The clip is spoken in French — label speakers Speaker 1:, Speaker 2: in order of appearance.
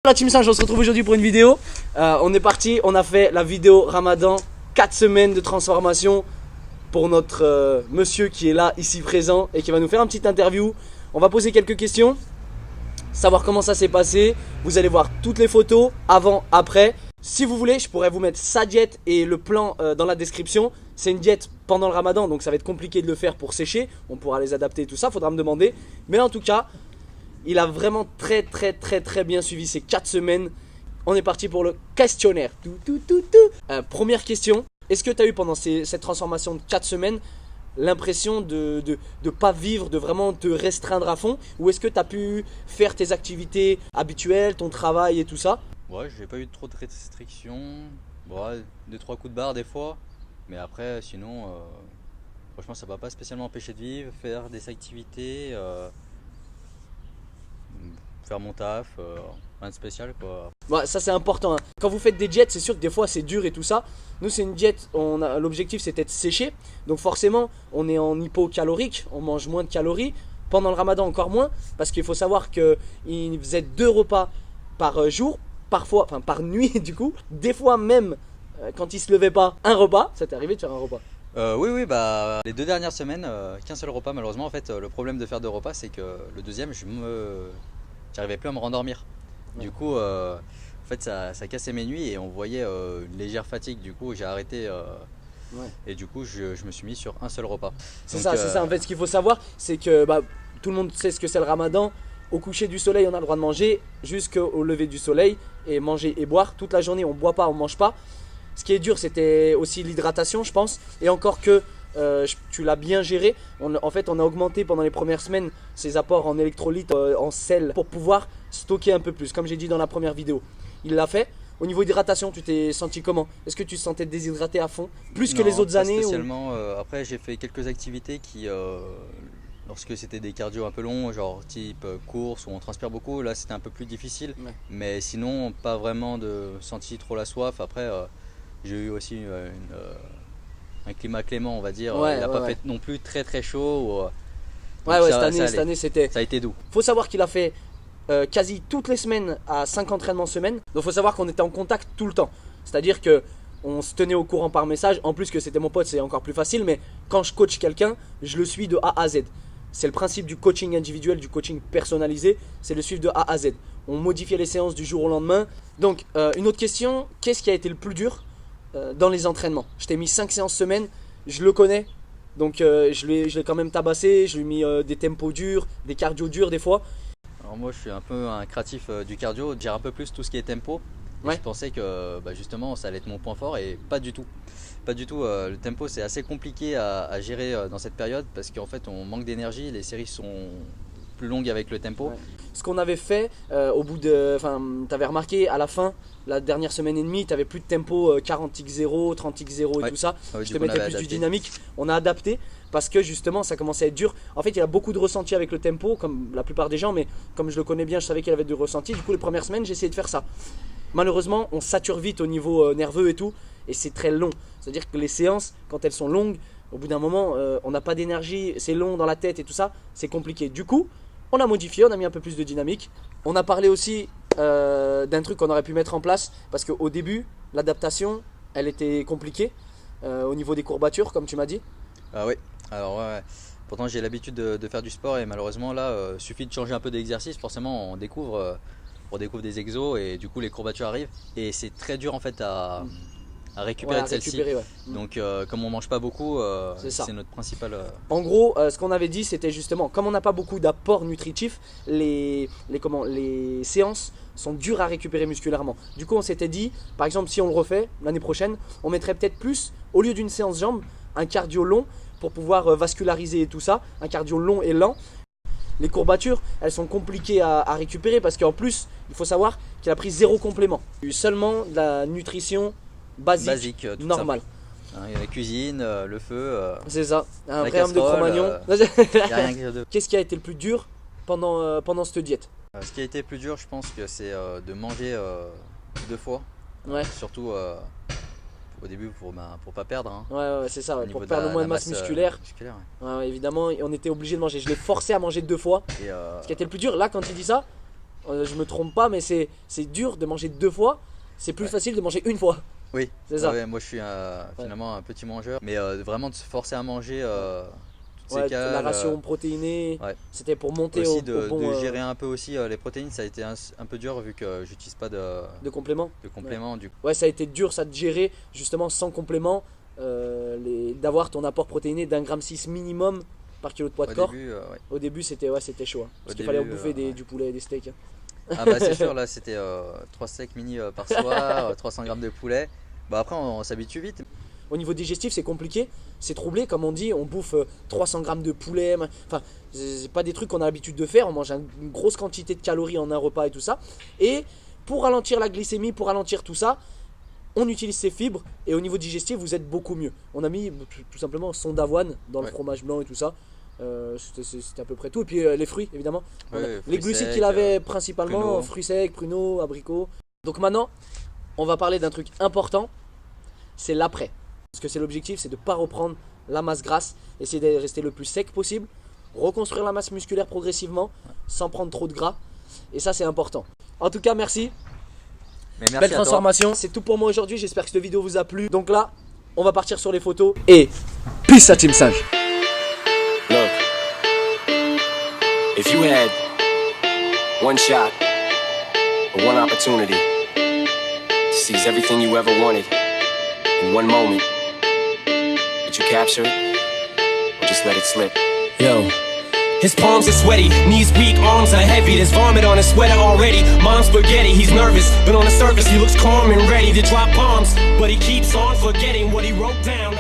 Speaker 1: la team Singe, on se retrouve aujourd'hui pour une vidéo. On est parti, on a fait la vidéo Ramadan, 4 semaines de transformation pour notre monsieur qui est là, ici présent et qui va nous faire une petite interview. On va poser quelques questions, savoir comment ça s'est passé. Vous allez voir toutes les photos, avant, après. Si vous voulez, je pourrais vous mettre sa diète et le plan dans la description. C'est une diète pendant le Ramadan, donc ça va être compliqué de le faire pour sécher. On pourra les adapter et tout ça, faudra me demander. Mais en tout cas, il a vraiment très bien suivi ces 4 semaines. On est parti pour le questionnaire. Première question, est-ce que tu as eu pendant cette transformation de 4 semaines l'impression de pas vivre, de vraiment te restreindre à fond? Ou est-ce que tu as pu faire tes activités habituelles, ton travail et tout ça?
Speaker 2: Ouais, j'ai pas eu trop de restrictions. Bon, 2-3 coups de barre des fois. Mais après, sinon, franchement, ça m'a pas spécialement empêché de vivre, faire des activités, faire mon taf, rien de spécial quoi.
Speaker 1: Ouais, ça c'est important, hein. Quand vous faites des diètes, c'est sûr que des fois c'est dur et tout ça. Nous c'est une diète, l'objectif c'était de sécher. Donc forcément on est en hypocalorique, on mange moins de calories. Pendant le Ramadan encore moins, parce qu'il faut savoir qu'il faisait 2 repas par jour, parfois, enfin par nuit du coup. Des fois même quand il se levait pas, un repas. Ça t'est arrivé de faire un repas?
Speaker 2: Oui, bah les 2 dernières semaines, qu'un seul repas malheureusement. En fait, le problème de faire 2 repas, c'est que le deuxième, j'arrivais plus à me rendormir. Ouais. Du coup, en fait, ça cassait mes nuits et on voyait une légère fatigue. Du coup, j'ai arrêté ouais. Et du coup, je me suis mis sur un seul repas.
Speaker 1: C'est ça. En fait, ce qu'il faut savoir, c'est que tout le monde sait ce que c'est le Ramadan. Au coucher du soleil, on a le droit de manger jusqu'au lever du soleil et manger et boire. Toute la journée, on boit pas, on mange pas. Ce qui est dur, c'était aussi l'hydratation, je pense. Et encore que tu l'as bien géré. En fait, on a augmenté pendant les premières semaines ses apports en électrolytes, en sel, pour pouvoir stocker un peu plus, comme j'ai dit dans la première vidéo. Il l'a fait. Au niveau hydratation, tu t'es senti comment? Est-ce que tu te sentais déshydraté à fond, plus que les autres années?
Speaker 2: Spécialement. Après, j'ai fait quelques activités qui, lorsque c'était des cardio un peu longs, genre type course où on transpire beaucoup, là c'était un peu plus difficile. Ouais. Mais sinon, pas vraiment de senti trop la soif. Après, j'ai eu aussi un climat clément, on va dire. Ouais, il n'a pas fait non plus très chaud.
Speaker 1: Cette année c'était.
Speaker 2: Ça a été doux.
Speaker 1: Faut savoir qu'il a fait quasi toutes les semaines à 5 entraînements semaine. Donc faut savoir qu'on était en contact tout le temps. C'est-à-dire que on se tenait au courant par message. En plus que c'était mon pote, c'est encore plus facile. Mais quand je coach quelqu'un, je le suis de A à Z. C'est le principe du coaching individuel, du coaching personnalisé. C'est le suivre de A à Z. On modifiait les séances du jour au lendemain. Donc une autre question, qu'est-ce qui a été le plus dur dans les entraînements? Je t'ai mis 5 séances semaine, je le connais. Donc je l'ai quand même tabassé. Je lui ai mis des tempos durs, des cardio durs des fois.
Speaker 2: Alors moi je suis un peu un créatif du cardio, je gère un peu plus tout ce qui est tempo. Ouais. Je pensais que justement ça allait être mon point fort et pas du tout. Pas du tout, le tempo c'est assez compliqué à gérer dans cette période parce qu'en fait on manque d'énergie, les séries sont plus longues avec le tempo. Ouais.
Speaker 1: Ce qu'on avait fait au bout de... Enfin, tu avais remarqué à la fin, la dernière semaine et demie, tu avais plus de tempo 40x0, 30x0 et tout ça. Je te mettais plus du dynamique. On a adapté parce que justement ça commençait à être dur. En fait il y a beaucoup de ressenti avec le tempo comme la plupart des gens, mais comme je le connais bien, je savais qu'il avait du ressenti. Du coup les premières semaines j'ai essayé de faire ça. Malheureusement on sature vite au niveau nerveux et tout et c'est très long. C'est-à-dire que les séances quand elles sont longues, au bout d'un moment on n'a pas d'énergie, c'est long dans la tête et tout ça, c'est compliqué. Du coup on a modifié, on a mis un peu plus de dynamique. On a parlé aussi d'un truc qu'on aurait pu mettre en place parce qu'au début l'adaptation elle était compliquée au niveau des courbatures comme tu m'as dit.
Speaker 2: Ah oui, alors ouais. Pourtant j'ai l'habitude de faire du sport et malheureusement là suffit de changer un peu d'exercice, forcément on découvre des exos et du coup les courbatures arrivent et c'est très dur en fait à récupérer de celle-ci. Ouais. Donc comme on mange pas beaucoup, c'est notre principal...
Speaker 1: En gros, ce qu'on avait dit c'était justement, comme on n'a pas beaucoup d'apports nutritifs, les séances sont dures à récupérer musculairement. Du coup on s'était dit, par exemple si on le refait l'année prochaine, on mettrait peut-être plus, au lieu d'une séance jambes, un cardio long pour pouvoir vasculariser et tout ça, un cardio long et lent. Les courbatures, elles sont compliquées à récupérer parce qu'en plus, il faut savoir qu'il a pris 0 complément. Seulement de la nutrition basique normale.
Speaker 2: La cuisine, le feu.
Speaker 1: C'est ça, un vrai homme de Cro-Magnon. Qu'est-ce qui a été le plus dur pendant cette diète?
Speaker 2: Ce qui a été le plus dur, je pense que c'est de manger 2 fois. Ouais. Surtout au début pour pas perdre. Hein.
Speaker 1: Ouais, c'est ça, pour perdre le moins de masse musculaire. Ouais, évidemment, on était obligé de manger. Je l'ai forcé à manger 2 fois. Ce qui a été le plus dur, là, quand il dit ça, Je me trompe pas, mais c'est dur de manger 2 fois. C'est plus facile de manger 1 fois.
Speaker 2: Oui,
Speaker 1: c'est ça.
Speaker 2: Ouais, moi je suis finalement un petit mangeur, mais vraiment de se forcer à manger toutes ces
Speaker 1: Ouais,
Speaker 2: cales,
Speaker 1: la ration protéinée,
Speaker 2: ouais.
Speaker 1: c'était pour monter
Speaker 2: aussi
Speaker 1: au bon
Speaker 2: de gérer un peu aussi les protéines, ça a été un peu dur vu que j'utilise pas
Speaker 1: de compléments.
Speaker 2: du coup.
Speaker 1: Ouais, ça a été dur ça de gérer justement sans complément, d'avoir ton apport protéiné d'1,6 g minimum par kilo de poids de corps. Au début c'était chaud, hein, parce qu'il fallait bouffer du poulet et des steaks. Hein.
Speaker 2: Ah bah c'est sûr, là c'était 3 steaks mini par soir, 300 grammes de poulet. Bah après on s'habitue vite.
Speaker 1: Au niveau digestif c'est compliqué, c'est troublé comme on dit, on bouffe 300 grammes de poulet, enfin c'est pas des trucs qu'on a l'habitude de faire, on mange une grosse quantité de calories en un repas et tout ça. Et pour ralentir la glycémie, pour ralentir tout ça, on utilise ces fibres et au niveau digestif vous êtes beaucoup mieux. On a mis tout simplement son d'avoine dans le fromage blanc et tout ça. C'était à peu près tout. Et puis les fruits évidemment. Les glucides qu'il avait principalement,
Speaker 2: pruneaux.
Speaker 1: fruits secs, pruneaux, abricots. Donc maintenant, on va parler d'un truc important, c'est l'après. Parce que c'est l'objectif, c'est de ne pas reprendre la masse grasse, essayer de rester le plus sec possible, reconstruire la masse musculaire progressivement, sans prendre trop de gras. Et ça c'est important. En tout cas, merci.
Speaker 2: Mais merci
Speaker 1: Belle transformation. C'est tout pour moi aujourd'hui, j'espère que cette vidéo vous a plu. Donc là, on va partir sur les photos. Et peace à Team Sage.
Speaker 3: Look, if you had one shot, or one opportunity to seize everything you ever wanted in one moment, would you capture it or just let it slip? Yo. His palms are sweaty, knees weak, arms are heavy. There's vomit on his sweater already. Mom's spaghetti, he's nervous, but on the surface he looks calm and ready to drop bombs. But he keeps on forgetting what he wrote down.